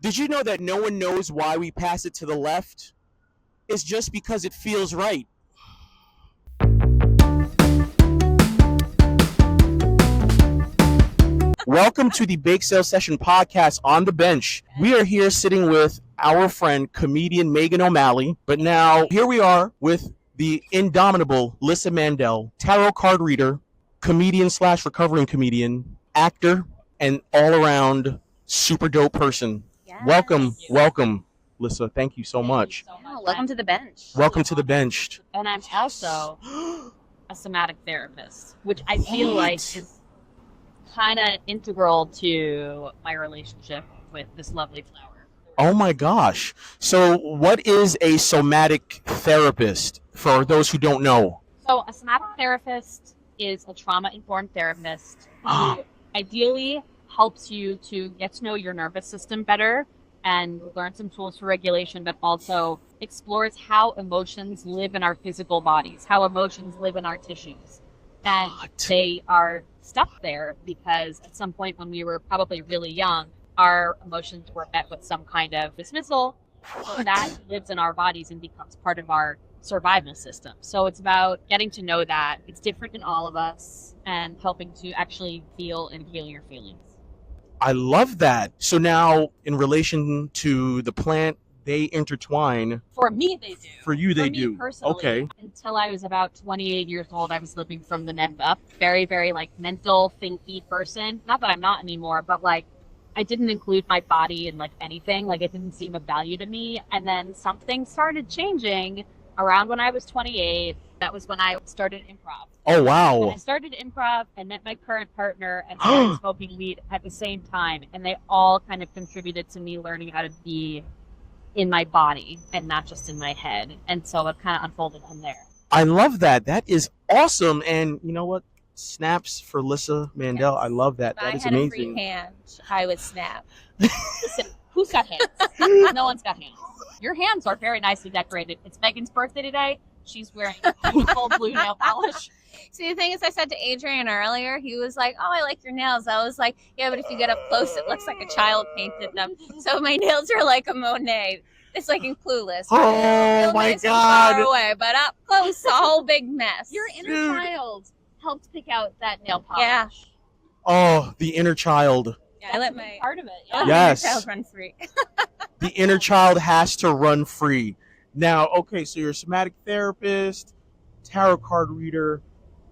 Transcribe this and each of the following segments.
Did you know that no one knows why we pass it to the left? It's just because it feels right. Welcome to the Bake Sale Session podcast on the bench. We are here sitting with our friend, comedian Meghan O'Malley. But now here we are with the indomitable Lyssa Mandel, tarot card reader, comedian / recovering comedian, actor, and all-around super dope person. Yes. Welcome, Lyssa. Thank you so much. Welcome to the bench. Welcome to the bench. And I'm also a somatic therapist, which I feel like is kind of integral to my relationship with this lovely flower. Oh my gosh. So what is a somatic therapist for those who don't know? So a somatic therapist is a trauma-informed therapist who ideally helps you to get to know your nervous system better and learn some tools for regulation, but also explores how emotions live in our physical bodies, how emotions live in our tissues. And they are stuck there because at some point when we were probably really young, our emotions were met with some kind of dismissal. So that lives in our bodies and becomes part of our survival system. So it's about getting to know that. It's different in all of us and helping to actually feel and heal your feelings. I love that. So now, in relation to the plant, they intertwine. For me, they do. For you, they me do. Personally, Okay. Until I was about 28 years old, I was living from the neck up. Very, very mental, thinky person. Not that I'm not anymore, but I didn't include my body in anything. It didn't seem of value to me. And then something started changing around when I was 28. That was when I started improv. Oh, wow. And I started improv and met my current partner and started smoking weed at the same time. And they all kind of contributed to me learning how to be in my body and not just in my head. And so it kind of unfolded from there. I love that. That is awesome. And you know what? Snaps for Lyssa Mandel. Yes. I love that. That I is had a amazing. free hand. I would snap. Listen, who's got hands? No one's got hands. Your hands are very nicely decorated. It's Megan's birthday today. She's wearing beautiful blue nail polish. See, the thing is, I said to Adrian earlier, he was like, "Oh, I like your nails." I was like, "Yeah, but if you get up close, it looks like a child painted them." So my nails are like a Monet. It's like in Clueless. Oh, Real my nice from God. Far away, but up close, a whole big mess. Your inner child helped pick out that nail polish. Yeah. Oh, the inner child. Yeah, I let my part of it. I let Yeah. my Yes. inner child run free. The inner child has to run free. Now, okay, so you're a somatic therapist, tarot card reader,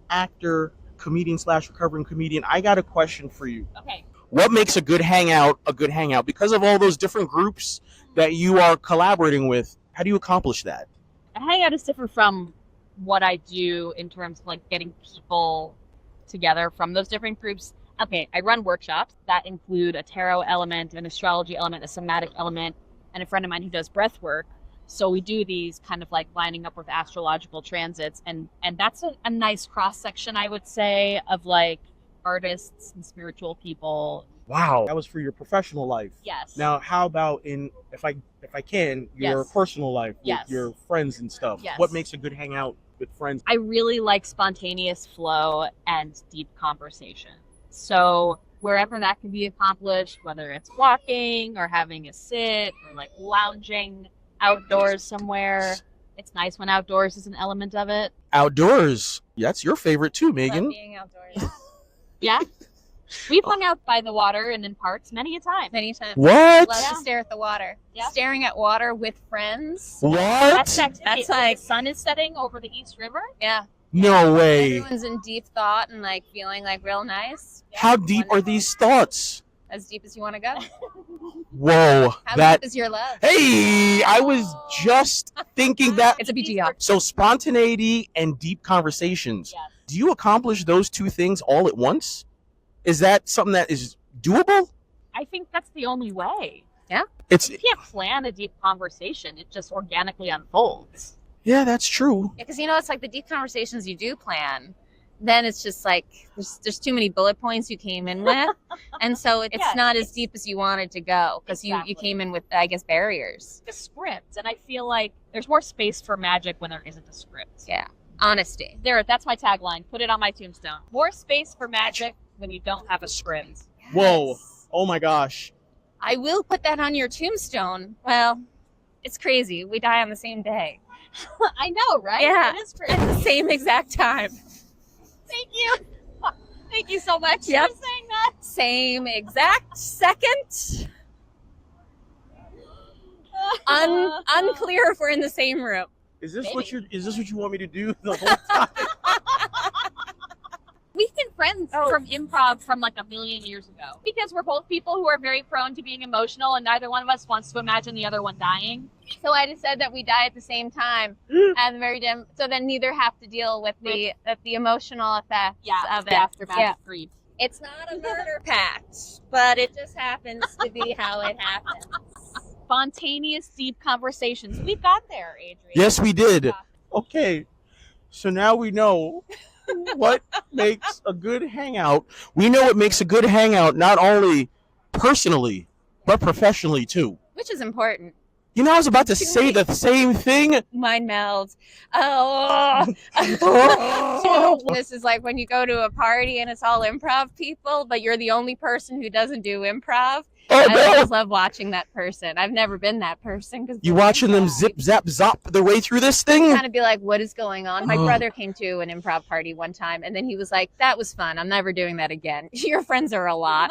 actor, comedian / recovering comedian. I got a question for you. Okay. What makes a good hangout a good hangout? Because of all those different groups that you are collaborating with, how do you accomplish that? A hangout is different from what I do in terms of getting people together from those different groups. Okay, I run workshops that include a tarot element, an astrology element, a somatic element, and a friend of mine who does breath work. So we do these kind of lining up with astrological transits, and that's a nice cross section, I would say, of artists and spiritual people. Wow, that was for your professional life. Yes. Now, how about if I can, your Yes. personal life with Yes. your friends and stuff? Yes. What makes a good hangout with friends? I really like spontaneous flow and deep conversation. So wherever that can be accomplished, whether it's walking or having a sit or lounging outdoors somewhere, it's nice when outdoors is an element of it. Outdoors. That's your favorite too, Love Megan. being outdoors. Yeah. We've hung out by the water and in parks many a time. Many times. What? Love to stare at the water. Yeah. Staring at water with friends. What? That's That's the sun is setting over the East River. Yeah. No way. Everyone's in deep thought and feeling real nice. How deep are these thoughts? As deep as you want to go. Whoa. How That. deep is your love? Hey, I was just thinking that. It's a BGR. So spontaneity and deep conversations. Yes. Do you accomplish those two things all at once? Is that something that is doable? I think that's the only way. It's You can't plan a deep conversation. It just organically unfolds. yeah, that's true. Because it's the deep conversations you do plan. Then it's just there's too many bullet points you came in with, and so it's Yeah, not as deep as you wanted to go because you Exactly. came in with, I guess, barriers. The script, and I feel like there's more space for magic when there isn't a script. Yeah, honesty. That's my tagline. Put it on my tombstone. More space for magic when you don't have a script. Whoa. Oh my gosh. I will put that on your tombstone. Well, it's crazy. We die on the same day. I know, right? Yeah. It is crazy. At the same exact time. Thank you. Thank you so much Yep. for saying that. Same exact second. Unclear if we're in the same room. Is this Maybe. what you want me to do the whole time? We've been friends from improv from like a million years ago. Because we're both people who are very prone to being emotional and neither one of us wants to imagine the other one dying. So I just said that we die at the same time, and so then neither have to deal with the emotional effects of it. The aftermath of grief. It's not a murder pact, but it just happens to be how it happens. Spontaneous, deep conversations. We got there, Adrian. Yes, we did. Okay, so now we know what makes a good hangout. We know what makes a good hangout, not only personally, but professionally too. Which is important. You know, I was about to say the same thing. Mind meld. This is like when you go to a party and it's all improv people, but you're the only person who doesn't do improv. Oh, I no. always love watching that person. I've never been that person. You watching them zip, zap, zop their way through this thing? Kind of be like, what is going on? My brother came to an improv party one time, and then he was like, that was fun. I'm never doing that again. Your friends are a lot.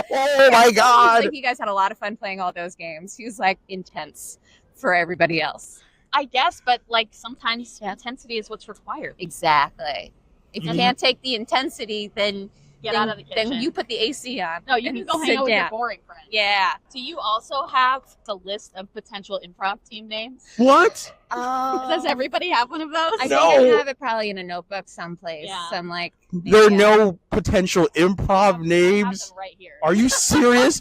Oh my God. Like, you guys had a lot of fun playing all those games. He was like intense for everybody else. I guess, but like sometimes intensity is what's required. Exactly. If you can't take the intensity, then Get out of the kitchen. Then you put the AC on. No, you can go hang out with your boring friends. Yeah. Do you also have the list of potential improv team names? What? Does everybody have one of those? I No. think I have it probably in a notebook someplace. Yeah. I'm like, There are no potential improv I have names. them right here. Are you serious?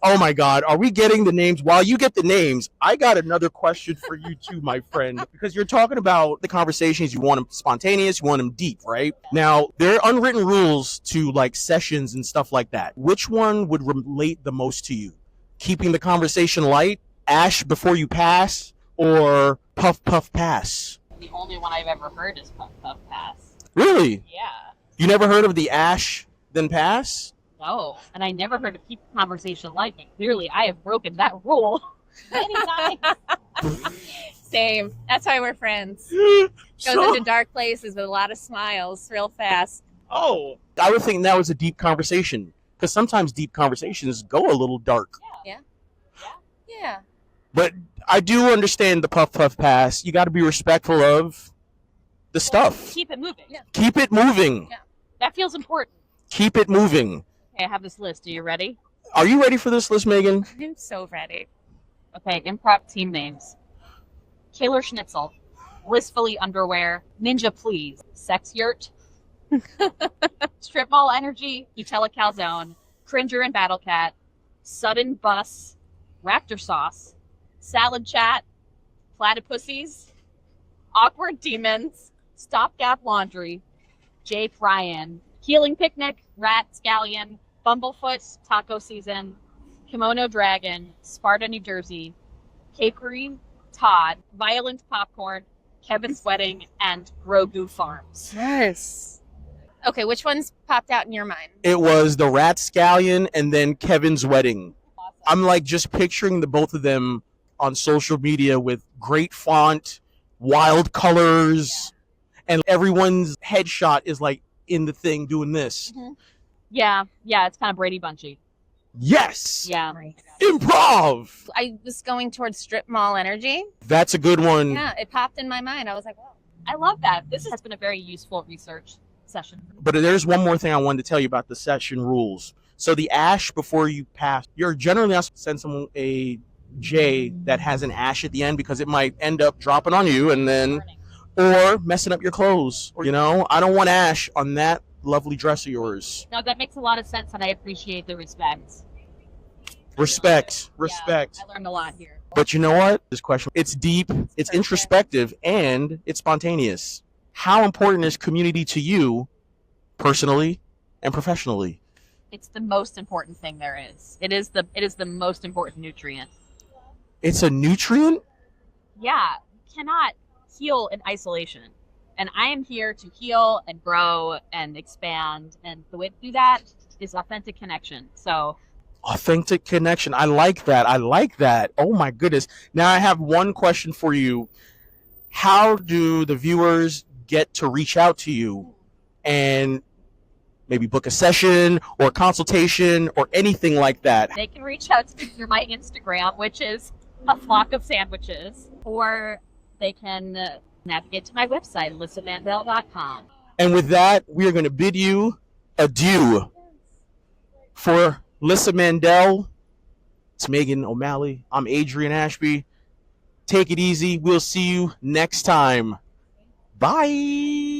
Oh my God. Are we getting the names? While you get the names, I got another question for you too, my friend. Because you're talking about the conversations, you want them spontaneous, you want them deep, right? Now, there are unwritten rules to like sessions and stuff like that. Which one would relate the most to you? Keeping the conversation light, ash before you pass, or puff, puff, pass? The only one I've ever heard is Puff Puff Pass. Really? Yeah. You never heard of the ash, then pass? No. And I never heard of keep the conversation light, but clearly I have broken that rule many times. same. That's why we're friends. Goes So- into dark places with a lot of smiles real fast. Oh, I would think that was a deep conversation. Because sometimes deep conversations go a little dark. Yeah. But I do understand the puff, puff, pass. You got to be respectful of the stuff. Keep it moving. Yeah. Keep it moving. Yeah. That feels important. Keep it moving. Okay, I have this list. Are you ready? Are you ready for this list, Megan? I'm so ready. Okay, improv team names. Kayla Schnitzel, Blissfully Underwear, Ninja Please, Sex Yurt, Strip Mall Energy, Utella Calzone, Cringer and Battle Cat, Sudden Bus, Raptor Sauce, Salad Chat, Platypussies, Awkward Demons, Stopgap Laundry, Jay Ryan, Healing Picnic, Rat Scallion, Bumblefoot, Taco Season, Kimono Dragon, Sparta, New Jersey, Cakery, Todd, Violent Popcorn, Kevin's Wedding, and Grogu Farms. Yes. Okay, which ones popped out in your mind? It was the Rat Scallion and then Kevin's Wedding. Awesome. I'm like just picturing the both of them on social media with great font, wild colors, and everyone's headshot is like in the thing doing this. Yeah, it's kind of Brady Bunchy. Yes! Yeah. Improv! I was going towards strip mall energy. That's a good one. Yeah, it popped in my mind. I was like, well, I love that. This has been a very useful research session. But there's one more thing I wanted to tell you about the session rules. So the ash before you pass, you're generally not supposed to send someone a J that has an ash at the end because it might end up dropping on you and then, or messing up your clothes. Or, you know, I don't want ash on that lovely dress of yours. No, that makes a lot of sense, and I appreciate the respect. Respect. Yeah, I learned a lot here. But you know what? This question, it's deep, it's introspective, and it's spontaneous. How important is community to you personally and professionally? It's the most important thing there is. It is the most important nutrient. It's a nutrient? Yeah, you cannot heal in isolation. And I am here to heal and grow and expand. And the way to do that is authentic connection. So Authentic connection. I like that. I like that. Oh my goodness. Now I have one question for you. How do the viewers get to reach out to you and maybe book a session or consultation or anything like that? They can reach out to me through my Instagram, which is a flock of sandwiches, or they can navigate to my website, lyssamandel.com. And with that, we are going to bid you adieu. For Lyssa Mandel, it's Meghan O'Malley. I'm Adrian Ashby. Take it easy. We'll see you next time. Bye.